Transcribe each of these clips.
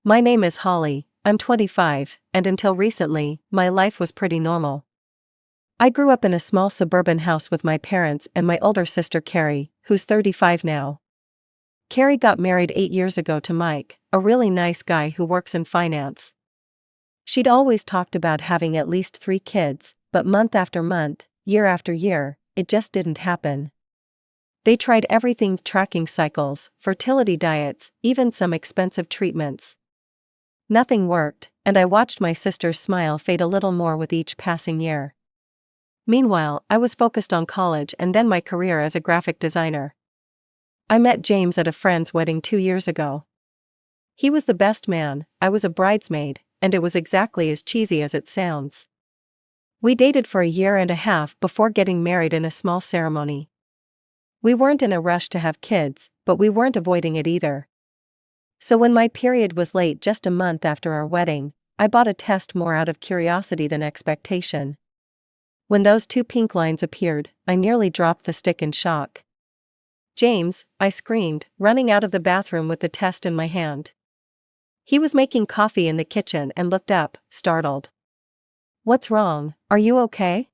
My name is Holly, I'm 25, and until recently, my life was pretty normal. I grew up in a small suburban house with my parents and my older sister Kerry, who's 35 now. Kerry got married 8 years ago to Mike, a really nice guy who works in finance. She'd always talked about having at least 3 kids, but month after month, year after year, it just didn't happen. They tried everything: tracking cycles, fertility diets, even some expensive treatments. Nothing worked, and I watched my sister's smile fade a little more with each passing year. Meanwhile, I was focused on college and then my career as a graphic designer. I met James at a friend's wedding 2 years ago. He was the best man, I was a bridesmaid, and it was exactly as cheesy as it sounds. We dated for a year and a half before getting married in a small ceremony. We weren't in a rush to have kids, but we weren't avoiding it either. So when my period was late just a month after our wedding, I bought a test more out of curiosity than expectation. When those 2 pink lines appeared, I nearly dropped the stick in shock. "James," I screamed, running out of the bathroom with the test in my hand. He was making coffee in the kitchen and looked up, startled. "What's wrong? Are you okay?"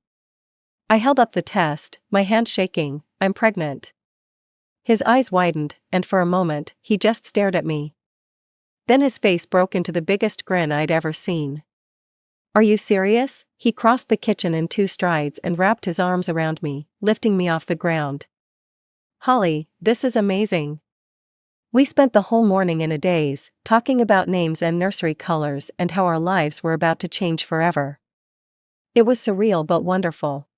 I held up the test, my hand shaking. "I'm pregnant." His eyes widened, and for a moment, he just stared at me. Then his face broke into the biggest grin I'd ever seen. "Are you serious?" He crossed the kitchen in 2 strides and wrapped his arms around me, lifting me off the ground. "Holly, this is amazing." We spent the whole morning in a daze, talking about names and nursery colors and how our lives were about to change forever. It was surreal but wonderful.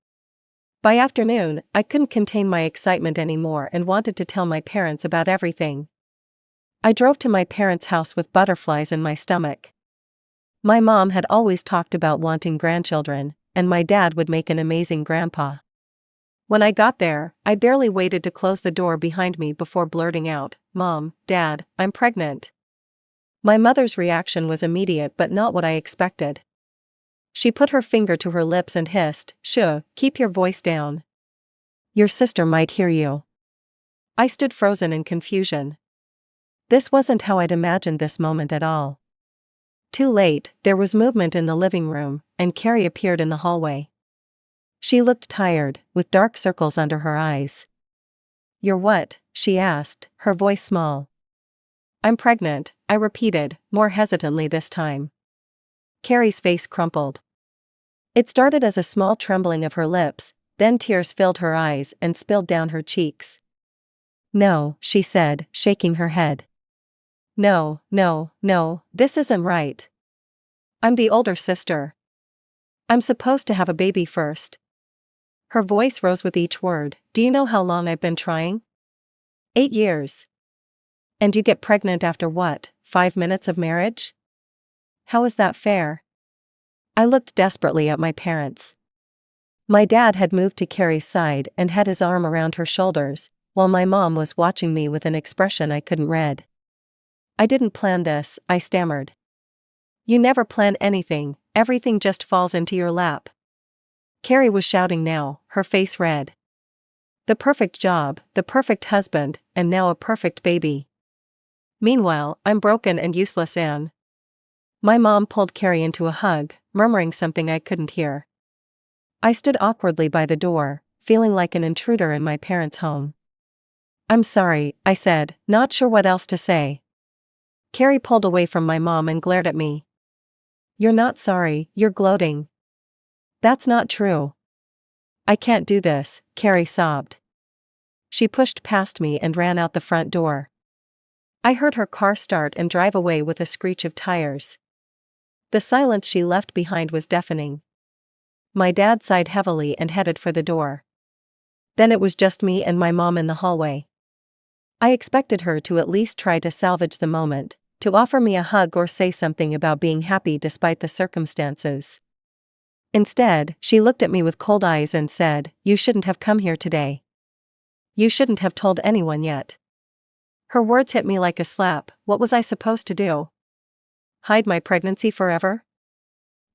By afternoon, I couldn't contain my excitement anymore and wanted to tell my parents about everything. I drove to my parents' house with butterflies in my stomach. My mom had always talked about wanting grandchildren, and my dad would make an amazing grandpa. When I got there, I barely waited to close the door behind me before blurting out, "Mom, Dad, I'm pregnant." My mother's reaction was immediate but not what I expected. She put her finger to her lips and hissed, "Shh, keep your voice down. Your sister might hear you." I stood frozen in confusion. This wasn't how I'd imagined this moment at all. Too late, there was movement in the living room, and Kerry appeared in the hallway. She looked tired, with dark circles under her eyes. "You're what?" she asked, her voice small. "I'm pregnant," I repeated, more hesitantly this time. Kerry's face crumpled. It started as a small trembling of her lips, then tears filled her eyes and spilled down her cheeks. "No," she said, shaking her head. "No, no, no, this isn't right. I'm the older sister. I'm supposed to have a baby first." Her voice rose with each word. "Do you know how long I've been trying? 8 years. And you get pregnant after what, 5 minutes of marriage? How is that fair?" I looked desperately at my parents. My dad had moved to Kerry's side and had his arm around her shoulders, while my mom was watching me with an expression I couldn't read. "I didn't plan this," I stammered. "You never plan anything, everything just falls into your lap." Kerry was shouting now, her face red. The perfect job, the perfect husband, and now a perfect baby. Meanwhile, I'm broken and useless, Anne. My mom pulled Kerry into a hug, murmuring something I couldn't hear. I stood awkwardly by the door, feeling like an intruder in my parents' home. "I'm sorry," I said, not sure what else to say. Kerry pulled away from my mom and glared at me. "You're not sorry, you're gloating." "That's not true." "I can't do this," Kerry sobbed. She pushed past me and ran out the front door. I heard her car start and drive away with a screech of tires. The silence she left behind was deafening. My dad sighed heavily and headed for the door. Then it was just me and my mom in the hallway. I expected her to at least try to salvage the moment, to offer me a hug or say something about being happy despite the circumstances. Instead, she looked at me with cold eyes and said, "You shouldn't have come here today. You shouldn't have told anyone yet." Her words hit me like a slap. What was I supposed to do? Hide my pregnancy forever?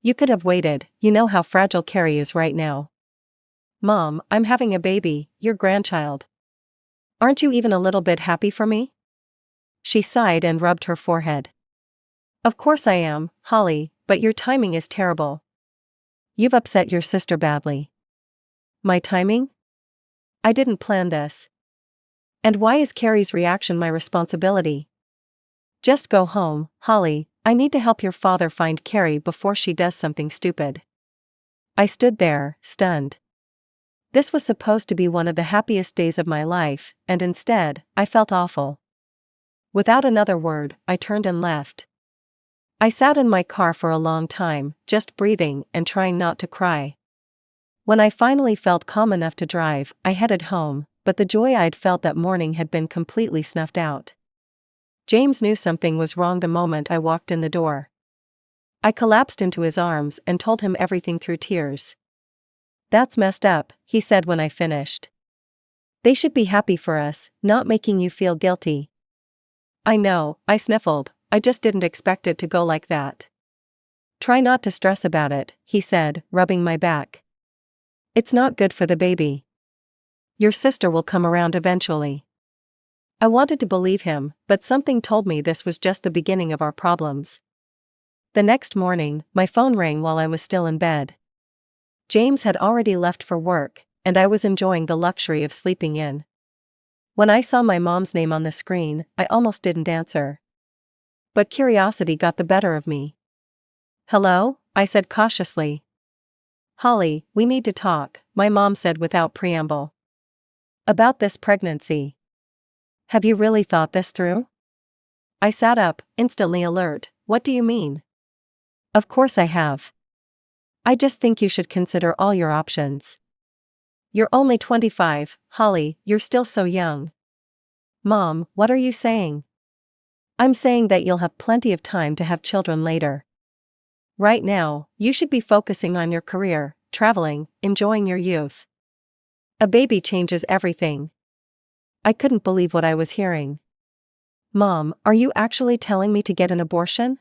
You could have waited, you know how fragile Kerry is right now. "Mom, I'm having a baby, your grandchild. Aren't you even a little bit happy for me?" She sighed and rubbed her forehead. Of course I am, Holly, but your timing is terrible. You've upset your sister badly. My timing? I didn't plan this. And why is Kerry's reaction my responsibility? Just go home, Holly, I need to help your father find Kerry before she does something stupid. I stood there, stunned. This was supposed to be one of the happiest days of my life, and instead, I felt awful. Without another word, I turned and left. I sat in my car for a long time, just breathing and trying not to cry. When I finally felt calm enough to drive, I headed home, but the joy I'd felt that morning had been completely snuffed out. James knew something was wrong the moment I walked in the door. I collapsed into his arms and told him everything through tears. That's messed up, he said when I finished. They should be happy for us, not making you feel guilty. I know, I sniffled, I just didn't expect it to go like that. Try not to stress about it, he said, rubbing my back. It's not good for the baby. Your sister will come around eventually. I wanted to believe him, but something told me this was just the beginning of our problems. The next morning, my phone rang while I was still in bed. James had already left for work, and I was enjoying the luxury of sleeping in. When I saw my mom's name on the screen, I almost didn't answer. But curiosity got the better of me. Hello? I said cautiously. Holly, we need to talk, my mom said without preamble. About this pregnancy. Have you really thought this through? I sat up, instantly alert. What do you mean? Of course I have. I just think you should consider all your options. You're only 25, Holly, you're still so young. Mom, what are you saying? I'm saying that you'll have plenty of time to have children later. Right now, you should be focusing on your career, traveling, enjoying your youth. A baby changes everything. I couldn't believe what I was hearing. Mom, are you actually telling me to get an abortion?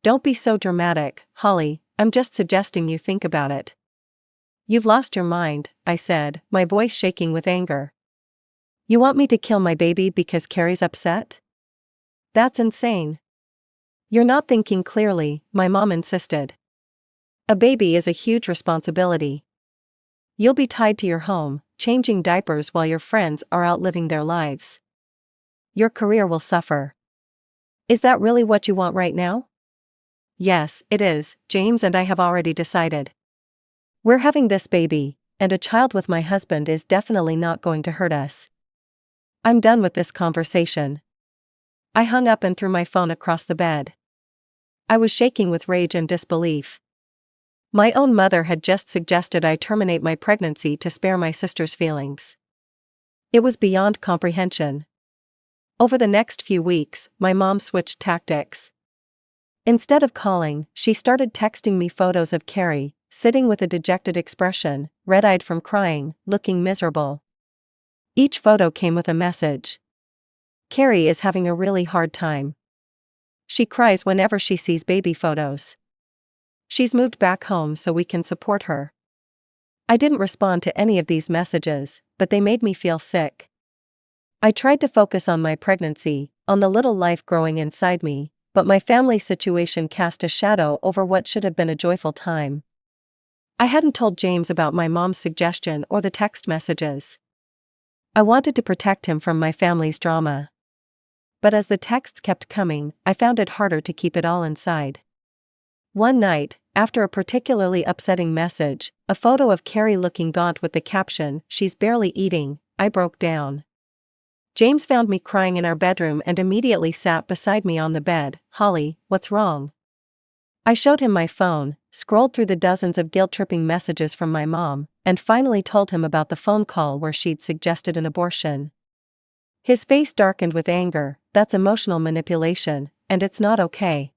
Don't be so dramatic, Holly, I'm just suggesting you think about it. You've lost your mind, I said, my voice shaking with anger. You want me to kill my baby because Kerry's upset? That's insane. You're not thinking clearly, my mom insisted. A baby is a huge responsibility. You'll be tied to your home, changing diapers while your friends are out living their lives. Your career will suffer. Is that really what you want right now? Yes, it is, James and I have already decided. We're having this baby, and a child with my husband is definitely not going to hurt us. I'm done with this conversation. I hung up and threw my phone across the bed. I was shaking with rage and disbelief. My own mother had just suggested I terminate my pregnancy to spare my sister's feelings. It was beyond comprehension. Over the next few weeks, my mom switched tactics. Instead of calling, she started texting me photos of Kerry, sitting with a dejected expression, red-eyed from crying, looking miserable. Each photo came with a message. Kerry is having a really hard time. She cries whenever she sees baby photos. She's moved back home so we can support her. I didn't respond to any of these messages, but they made me feel sick. I tried to focus on my pregnancy, on the little life growing inside me, but my family situation cast a shadow over what should have been a joyful time. I hadn't told James about my mom's suggestion or the text messages. I wanted to protect him from my family's drama. But as the texts kept coming, I found it harder to keep it all inside. One night, after a particularly upsetting message, a photo of Kerry looking gaunt with the caption, "She's barely eating," I broke down. James found me crying in our bedroom and immediately sat beside me on the bed. "Holly, what's wrong?" I showed him my phone, scrolled through the dozens of guilt-tripping messages from my mom, and finally told him about the phone call where she'd suggested an abortion. His face darkened with anger. "That's emotional manipulation, and it's not okay.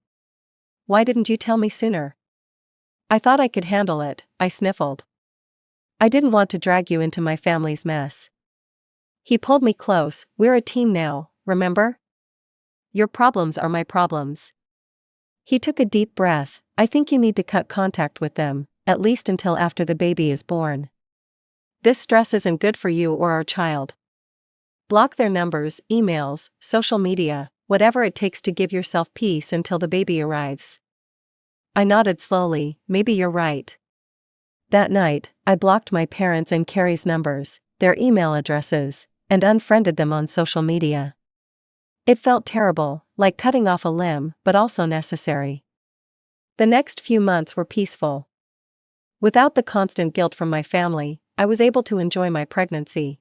Why didn't you tell me sooner?" "I thought I could handle it," I sniffled. "I didn't want to drag you into my family's mess." He pulled me close. "We're a team now, remember? Your problems are my problems." He took a deep breath. "I think you need to cut contact with them, at least until after the baby is born. This stress isn't good for you or our child. Block their numbers, emails, social media, whatever it takes to give yourself peace until the baby arrives. I nodded slowly. Maybe you're right. That night, I blocked my parents' and Kerry's numbers, their email addresses, and unfriended them on social media. It felt terrible, like cutting off a limb, but also necessary. The next few months were peaceful. Without the constant guilt from my family, I was able to enjoy my pregnancy.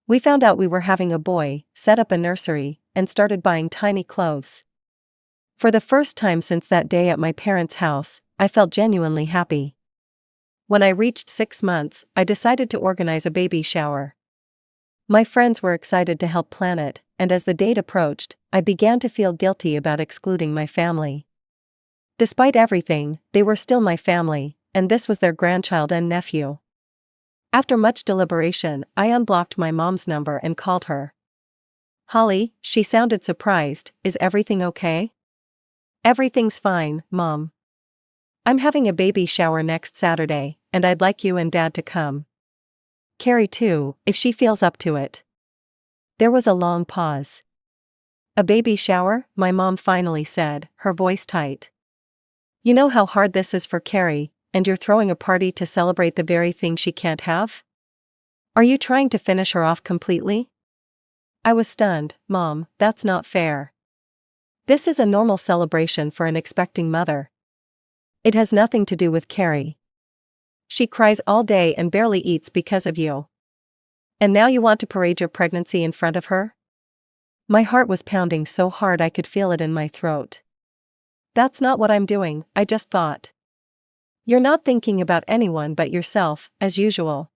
We found out we were having a boy, set up a nursery, and started buying tiny clothes. For the first time since that day at my parents' house, I felt genuinely happy. When I reached 6 months, I decided to organize a baby shower. My friends were excited to help plan it, and as the date approached, I began to feel guilty about excluding my family. Despite everything, they were still my family, and this was their grandchild and nephew. After much deliberation, I unblocked my mom's number and called her. "Holly," she sounded surprised, "is everything okay?" "Everything's fine, Mom. I'm having a baby shower next Saturday, and I'd like you and Dad to come. Kerry too, if she feels up to it." There was a long pause. "A baby shower?" my mom finally said, her voice tight. "You know how hard this is for Kerry, and you're throwing a party to celebrate the very thing she can't have? Are you trying to finish her off completely?" I was stunned. "Mom, that's not fair. This is a normal celebration for an expecting mother. It has nothing to do with Kerry. She cries all day and barely eats because of you. And now you want to parade your pregnancy in front of her?" My heart was pounding so hard I could feel it in my throat. "That's not what I'm doing," I just thought. "You're not thinking about anyone but yourself, as usual."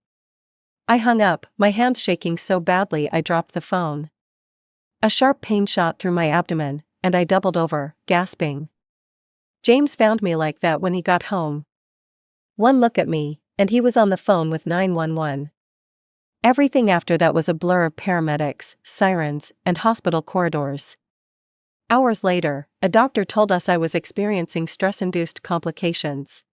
I hung up, my hands shaking so badly I dropped the phone. A sharp pain shot through my abdomen, and I doubled over, gasping. James found me like that when he got home. One look at me, and he was on the phone with 911. Everything after that was a blur of paramedics, sirens, and hospital corridors. Hours later, a doctor told us I was experiencing stress-induced complications.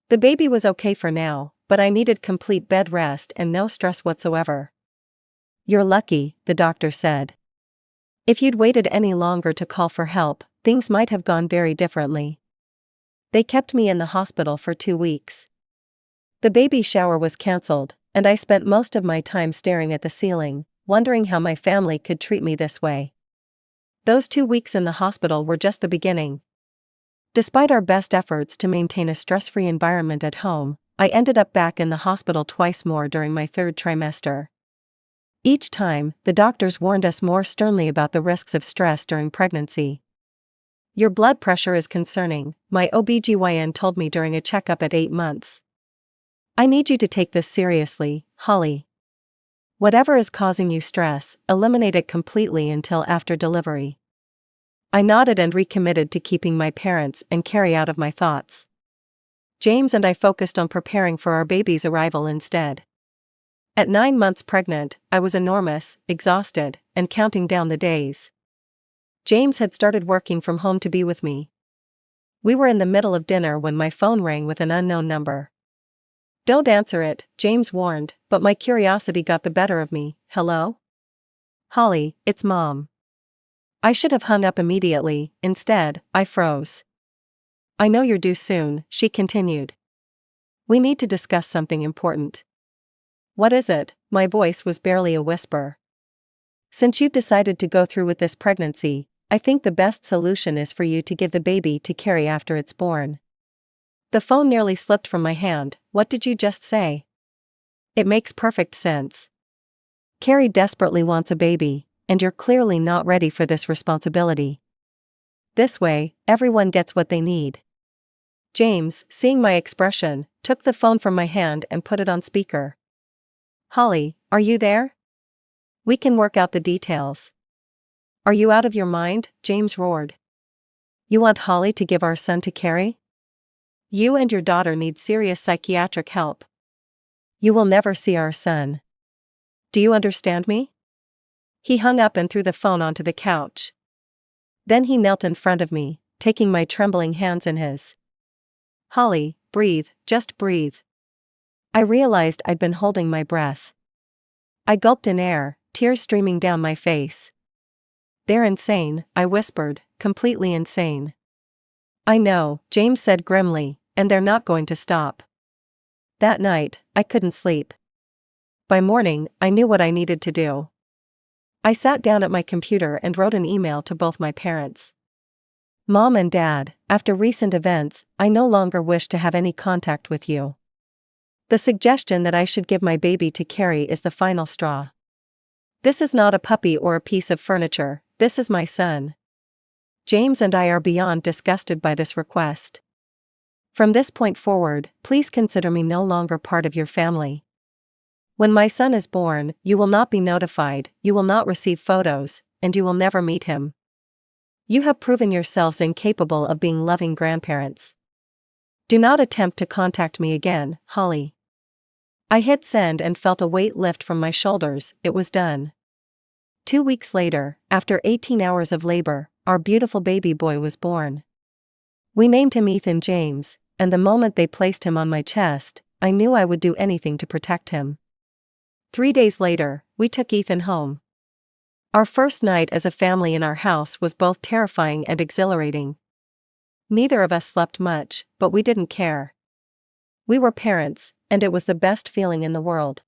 The baby was okay for now, but I needed complete bed rest and no stress whatsoever. "You're lucky," the doctor said. "If you'd waited any longer to call for help, things might have gone very differently." They kept me in the hospital for 2 weeks. The baby shower was cancelled, and I spent most of my time staring at the ceiling, wondering how my family could treat me this way. Those 2 weeks in the hospital were just the beginning. Despite our best efforts to maintain a stress-free environment at home, I ended up back in the hospital twice more during my 3rd trimester. Each time, the doctors warned us more sternly about the risks of stress during pregnancy. "Your blood pressure is concerning," my OBGYN told me during a checkup at 8 months. "I need you to take this seriously, Holly. Whatever is causing you stress, eliminate it completely until after delivery." I nodded and recommitted to keeping my parents and Kerry out of my thoughts. James and I focused on preparing for our baby's arrival instead. At 9 months pregnant, I was enormous, exhausted, and counting down the days. James had started working from home to be with me. We were in the middle of dinner when my phone rang with an unknown number. "Don't answer it," James warned, but my curiosity got the better of me. "Hello? Holly, it's Mom." I should have hung up immediately. Instead, I froze. "I know you're due soon," she continued. "We need to discuss something important." "What is it?" My voice was barely a whisper. "Since you've decided to go through with this pregnancy, I think the best solution is for you to give the baby to Kerry after it's born." The phone nearly slipped from my hand. "What did you just say?" "It makes perfect sense. Kerry desperately wants a baby, and you're clearly not ready for this responsibility. This way, everyone gets what they need." James, seeing my expression, took the phone from my hand and put it on speaker. "Holly, are you there? We can work out the details." "Are you out of your mind?" James roared. "You want Holly to give our son to Kerry? You and your daughter need serious psychiatric help. You will never see our son. Do you understand me?" He hung up and threw the phone onto the couch. Then he knelt in front of me, taking my trembling hands in his. "Holly, breathe, just breathe." I realized I'd been holding my breath. I gulped in air, tears streaming down my face. They're insane, I whispered, completely insane. I know, James said grimly, and they're not going to stop. That night, I couldn't sleep. By morning, I knew what I needed to do. I sat down at my computer and wrote an email to both my parents. Mom and Dad, after recent events, I no longer wish to have any contact with you. The suggestion that I should give my baby to Kerry is the final straw. This is not a puppy or a piece of furniture, this is my son. James and I are beyond disgusted by this request. From this point forward, please consider me no longer part of your family. When my son is born, you will not be notified, you will not receive photos, and you will never meet him. You have proven yourselves incapable of being loving grandparents. Do not attempt to contact me again, Holly. I hit send and felt a weight lift from my shoulders. It was done. 2 weeks later, after 18 hours of labor, our beautiful baby boy was born. We named him Ethan James, and the moment they placed him on my chest, I knew I would do anything to protect him. 3 days later, we took Ethan home. Our first night as a family in our house was both terrifying and exhilarating. Neither of us slept much, but we didn't care. We were parents, and it was the best feeling in the world.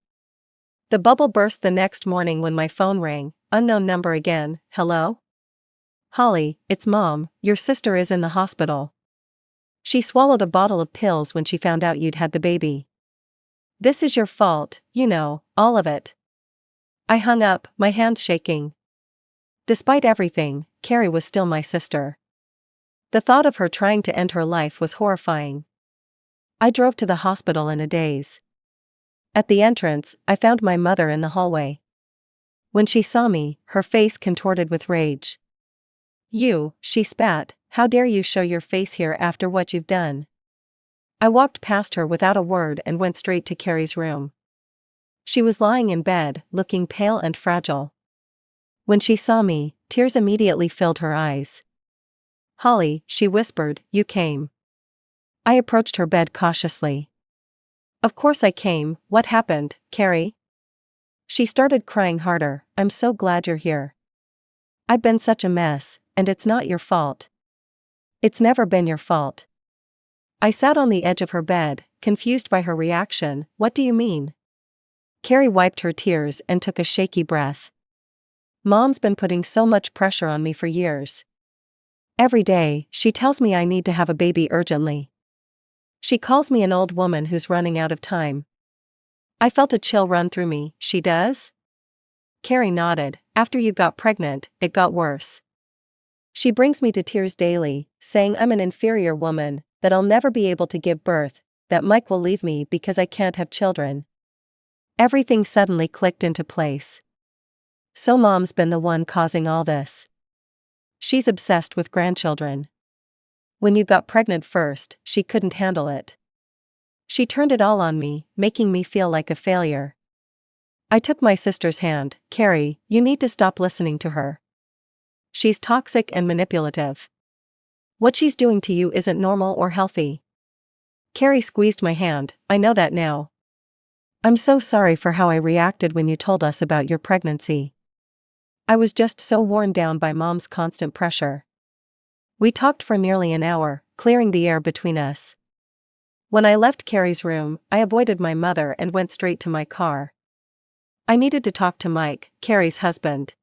The bubble burst the next morning when my phone rang, unknown number again. Hello? Holly, it's Mom, your sister is in the hospital. She swallowed a bottle of pills when she found out you'd had the baby. This is your fault, you know, all of it. I hung up, my hands shaking. Despite everything, Kerry was still my sister. The thought of her trying to end her life was horrifying. I drove to the hospital in a daze. At the entrance, I found my mother in the hallway. When she saw me, her face contorted with rage. You, she spat, how dare you show your face here after what you've done? I walked past her without a word and went straight to Kerry's room. She was lying in bed, looking pale and fragile. When she saw me, tears immediately filled her eyes. Holly, she whispered, you came. I approached her bed cautiously. Of course I came, what happened, Kerry? She started crying harder, I'm so glad you're here. I've been such a mess, and it's not your fault. It's never been your fault. I sat on the edge of her bed, confused by her reaction. What do you mean? Kerry wiped her tears and took a shaky breath. Mom's been putting so much pressure on me for years. Every day, she tells me I need to have a baby urgently. She calls me an old woman who's running out of time. I felt a chill run through me. She does? Kerry nodded. After you got pregnant, it got worse. She brings me to tears daily, saying I'm an inferior woman, that I'll never be able to give birth, that Mike will leave me because I can't have children. Everything suddenly clicked into place. So Mom's been the one causing all this. She's obsessed with grandchildren. When you got pregnant first, she couldn't handle it. She turned it all on me, making me feel like a failure. I took my sister's hand. Kerry, you need to stop listening to her. She's toxic and manipulative. What she's doing to you isn't normal or healthy. Kerry squeezed my hand. I know that now. I'm so sorry for how I reacted when you told us about your pregnancy. I was just so worn down by Mom's constant pressure. We talked for nearly an hour, clearing the air between us. When I left Kerry's room, I avoided my mother and went straight to my car. I needed to talk to Mike, Kerry's husband.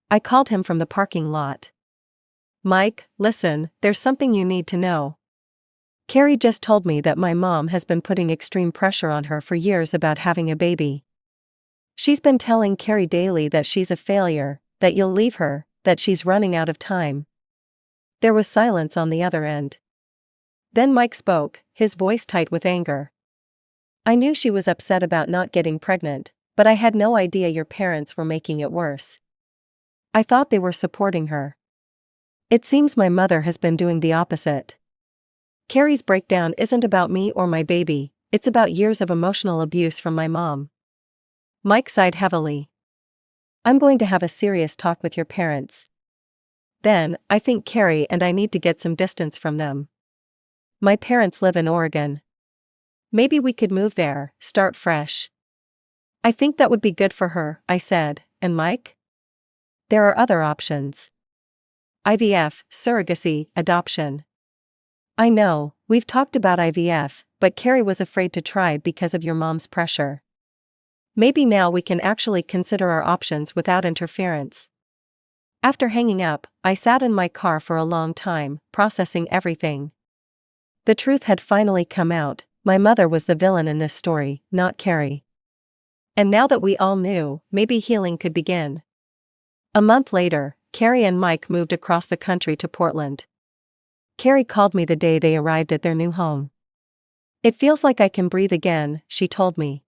I called him from the parking lot. Mike, listen, there's something you need to know. Kerry just told me that my mom has been putting extreme pressure on her for years about having a baby. She's been telling Kerry daily that she's a failure, that you'll leave her, that she's running out of time. There was silence on the other end. Then Mike spoke, his voice tight with anger. I knew she was upset about not getting pregnant, but I had no idea your parents were making it worse. I thought they were supporting her. It seems my mother has been doing the opposite. Kerry's breakdown isn't about me or my baby, it's about years of emotional abuse from my mom. Mike sighed heavily. I'm going to have a serious talk with your parents. Then, I think Kerry and I need to get some distance from them. My parents live in Oregon. Maybe we could move there, start fresh. I think that would be good for her, I said, and Mike? there are other options. IVF, surrogacy, adoption. I know, we've talked about IVF, but Kerry was afraid to try because of your mom's pressure. Maybe now we can actually consider our options without interference. After hanging up, I sat in my car for a long time, processing everything. The truth had finally come out. My mother was the villain in this story, not Kerry. And now that we all knew, maybe healing could begin. A month later, Kerry and Mike moved across the country to Portland. Kerry called me the day they arrived at their new home. "It feels like I can breathe again," she told me.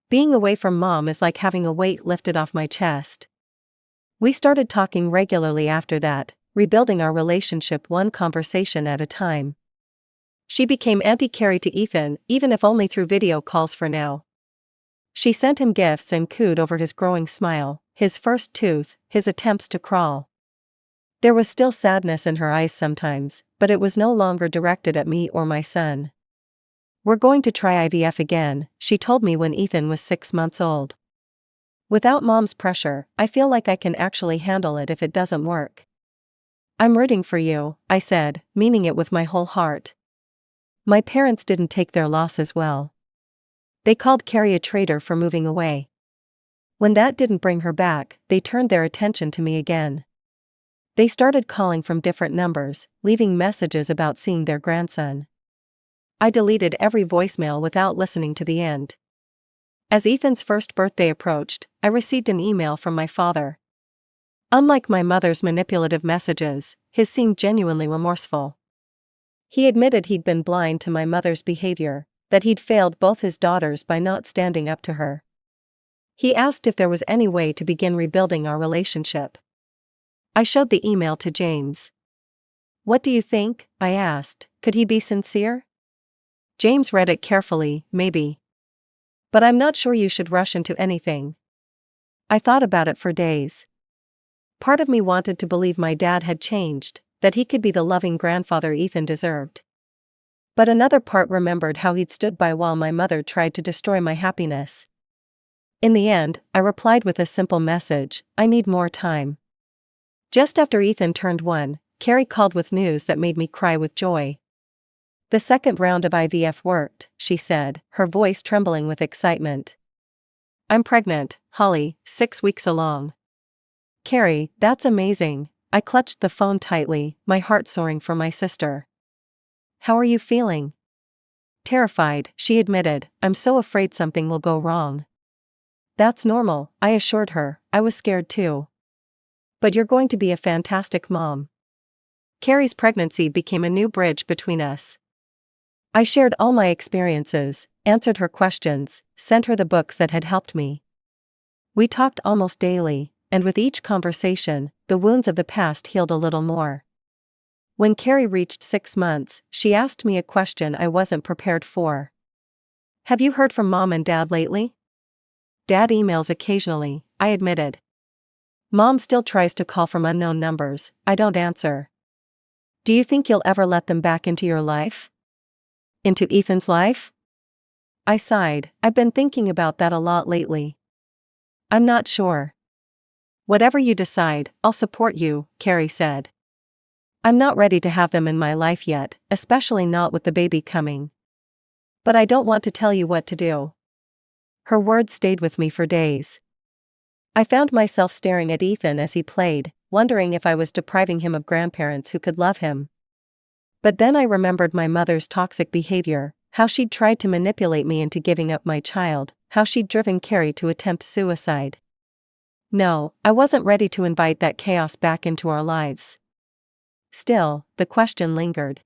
"Being away from Mom is like having a weight lifted off my chest." We started talking regularly after that, rebuilding our relationship one conversation at a time. She became Auntie Kerry to Ethan, even if only through video calls for now. She sent him gifts and cooed over his growing smile, his first tooth, his attempts to crawl. There was still sadness in her eyes sometimes, but it was no longer directed at me or my son. "We're going to try IVF again," she told me when Ethan was 6 months old. "Without Mom's pressure, I feel like I can actually handle it if it doesn't work." "I'm rooting for you," I said, meaning it with my whole heart. My parents didn't take their losses well. They called Kerry a traitor for moving away. When that didn't bring her back, they turned their attention to me again. They started calling from different numbers, leaving messages about seeing their grandson. I deleted every voicemail without listening to the end. As Ethan's first birthday approached, I received an email from my father. Unlike my mother's manipulative messages, his seemed genuinely remorseful. He admitted he'd been blind to my mother's behavior, that he'd failed both his daughters by not standing up to her. He asked if there was any way to begin rebuilding our relationship. I showed the email to James. "What do you think?" I asked. "Could he be sincere?" James read it carefully. "Maybe. But I'm not sure you should rush into anything." I thought about it for days. Part of me wanted to believe my dad had changed, that he could be the loving grandfather Ethan deserved. But another part remembered how he'd stood by while my mother tried to destroy my happiness. In the end, I replied with a simple message: "I need more time." Just after Ethan turned 1, Kerry called with news that made me cry with joy. "The second round of IVF worked," she said, her voice trembling with excitement. "I'm pregnant, Holly, 6 weeks along." "Kerry, that's amazing." I clutched the phone tightly, my heart soaring for my sister. "How are you feeling?" "Terrified," she admitted. "I'm so afraid something will go wrong." "That's normal," I assured her. I was scared too. "But you're going to be a fantastic mom." Kerry's pregnancy became a new bridge between us. I shared all my experiences, answered her questions, sent her the books that had helped me. We talked almost daily, and with each conversation, the wounds of the past healed a little more. When Kerry reached 6 months, she asked me a question I wasn't prepared for. "Have you heard from Mom and Dad lately?" "Dad emails occasionally," I admitted. "Mom still tries to call from unknown numbers." I don't answer. "Do you think you'll ever let them back into your life? Into Ethan's life?" I sighed. "I've been thinking about that a lot lately." "I'm not sure." "Whatever you decide, I'll support you," Kerry said. "I'm not ready to have them in my life yet, especially not with the baby coming. But I don't want to tell you what to do." Her words stayed with me for days. I found myself staring at Ethan as he played, wondering if I was depriving him of grandparents who could love him. But then I remembered my mother's toxic behavior, how she'd tried to manipulate me into giving up my child, how she'd driven Kerry to attempt suicide. No, I wasn't ready to invite that chaos back into our lives. Still, the question lingered.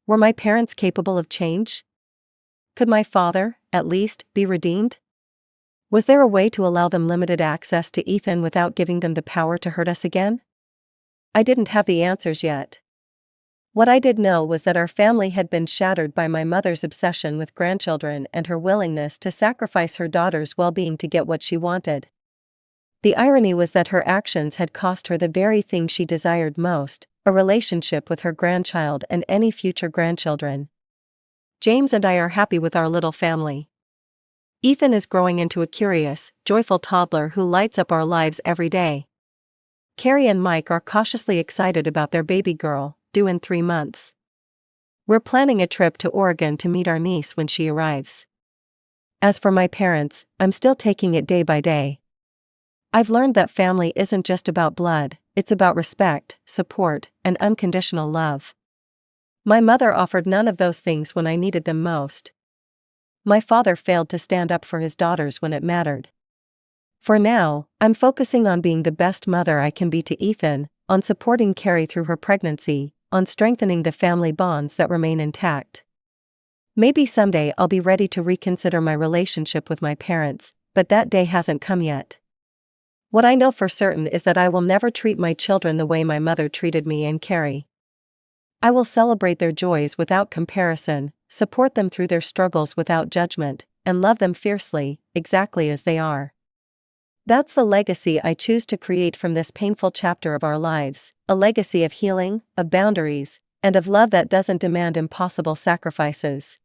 Were my parents capable of change? Could my father, at least, be redeemed? Was there a way to allow them limited access to Ethan without giving them the power to hurt us again? I didn't have the answers yet. What I did know was that our family had been shattered by my mother's obsession with grandchildren and her willingness to sacrifice her daughter's well-being to get what she wanted. The irony was that her actions had cost her the very thing she desired most, a relationship with her grandchild and any future grandchildren. James and I are happy with our little family. Ethan is growing into a curious, joyful toddler who lights up our lives every day. Kerry and Mike are cautiously excited about their baby girl, due in 3 months. We're planning a trip to Oregon to meet our niece when she arrives. As for my parents, I'm still taking it day by day. I've learned that family isn't just about blood, it's about respect, support, and unconditional love. My mother offered none of those things when I needed them most. My father failed to stand up for his daughters when it mattered. For now, I'm focusing on being the best mother I can be to Ethan, on supporting Kerry through her pregnancy, on strengthening the family bonds that remain intact. Maybe someday I'll be ready to reconsider my relationship with my parents, but that day hasn't come yet. What I know for certain is that I will never treat my children the way my mother treated me and Kerry. I will celebrate their joys without comparison, support them through their struggles without judgment, and love them fiercely, exactly as they are. That's the legacy I choose to create from this painful chapter of our lives, a legacy of healing, of boundaries, and of love that doesn't demand impossible sacrifices.